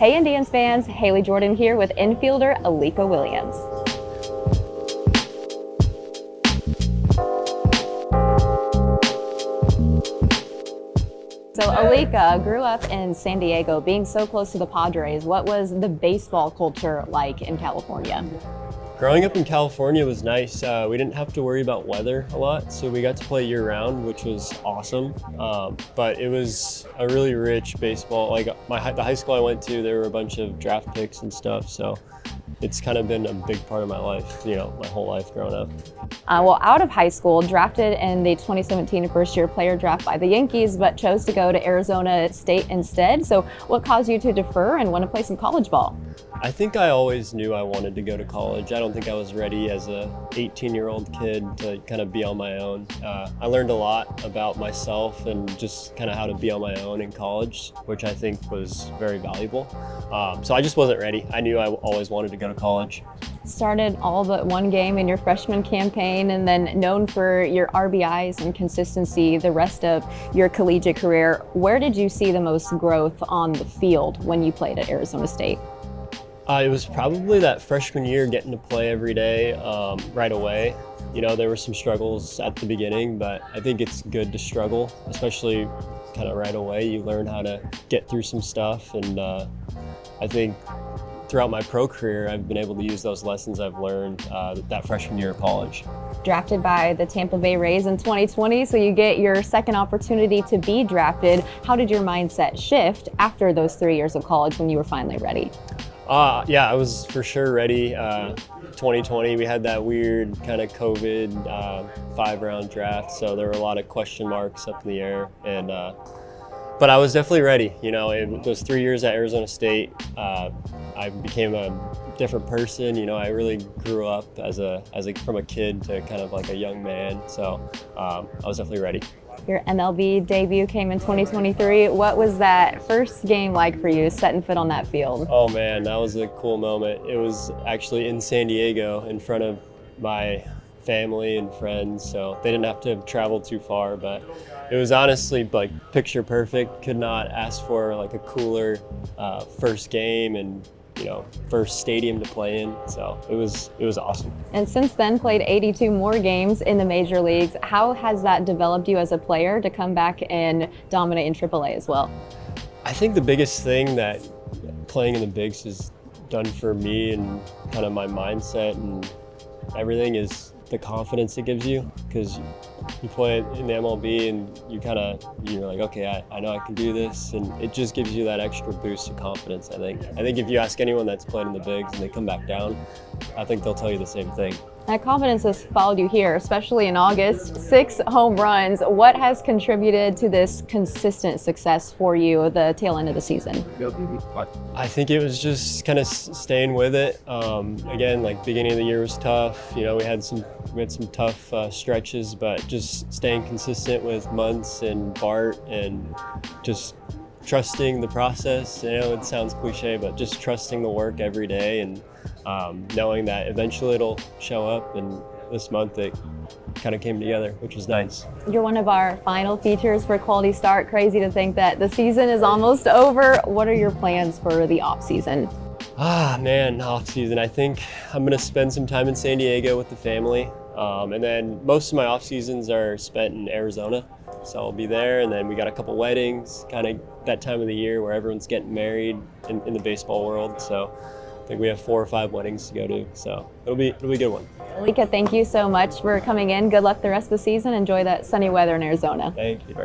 Hey Indians fans, Haley Jordan here with infielder Alika Williams. So Alika grew up in San Diego, being so close to the Padres. What was the baseball culture like in California? Growing up in California was nice. We didn't have to worry about weather a lot, so we got to play year-round, which was awesome. But it was a really rich baseball. Like the high school I went to, there were a bunch of draft picks and stuff, so it's kind of been a big part of my life, my whole life growing up. Well, out of high school, drafted in the 2017 first-year player draft by the Yankees, but chose to go to Arizona State instead. So what caused you to defer and want to play some college ball? I think I always knew I wanted to go to college. I don't think I was ready as a 18-year-old kid to kind of be on my own. I learned a lot about myself and just kind of how to be on my own in college, which I think was very valuable. So I just wasn't ready. I knew I always wanted to go to college. Started all but one game in your freshman campaign and then known for your RBIs and consistency the rest of your collegiate career. Where did you see the most growth on the field when you played at Arizona State? It was probably that freshman year, getting to play every day right away. There were some struggles at the beginning, but I think it's good to struggle, especially kind of right away. You learn how to get through some stuff, and I think throughout my pro career, I've been able to use those lessons I've learned that freshman year of college. Drafted by the Tampa Bay Rays in 2020, so you get your second opportunity to be drafted. How did your mindset shift after those 3 years of college when you were finally ready? Yeah, I was for sure ready. 2020, we had that weird kind of COVID 5-round draft, so there were a lot of question marks up in the air. But I was definitely ready. In those 3 years at Arizona State, I became a different person. I really grew up from a kid to kind of like a young man. So I was definitely ready. Your MLB debut came in 2023. What was that first game like for you, setting foot on that field? Oh man, that was a cool moment. It was actually in San Diego in front of my family and friends, so they didn't have to travel too far, but it was honestly like picture perfect. Could not ask for like a cooler first game and first stadium to play in, so it was awesome. And since then, played 82 more games in the major leagues. How has that developed you as a player to come back and dominate in AAA as well? I think the biggest thing that playing in the bigs has done for me and kind of my mindset and everything is the confidence it gives you, because you play in the MLB and you're like, okay, I know I can do this, and it just gives you that extra boost of confidence. I think if you ask anyone that's played in the bigs and they come back down, I think they'll tell you the same thing. That confidence has followed you here, especially in August. 6 home runs. What has contributed to this consistent success for you at the tail end of the season? I think it was just kind of staying with it. Again, like beginning of the year was tough. We had some tough stretches, but just staying consistent with Muntz and Bart and just trusting the process. It sounds cliche, but just trusting the work every day and knowing that eventually it'll show up, and this month it kind of came together, which was nice. You're one of our final features for Quality Start. Crazy to think that the season is almost over. What are your plans for the off season? Man, off season. I think I'm gonna spend some time in San Diego with the family, and then most of my off seasons are spent in Arizona. So I'll be there, and then we got a couple weddings, kind of that time of the year where everyone's getting married in the baseball world. So I think we have 4 or 5 weddings to go to, so it'll be a good one. Alika, thank you so much for coming in. Good luck the rest of the season. Enjoy that sunny weather in Arizona. Thank you.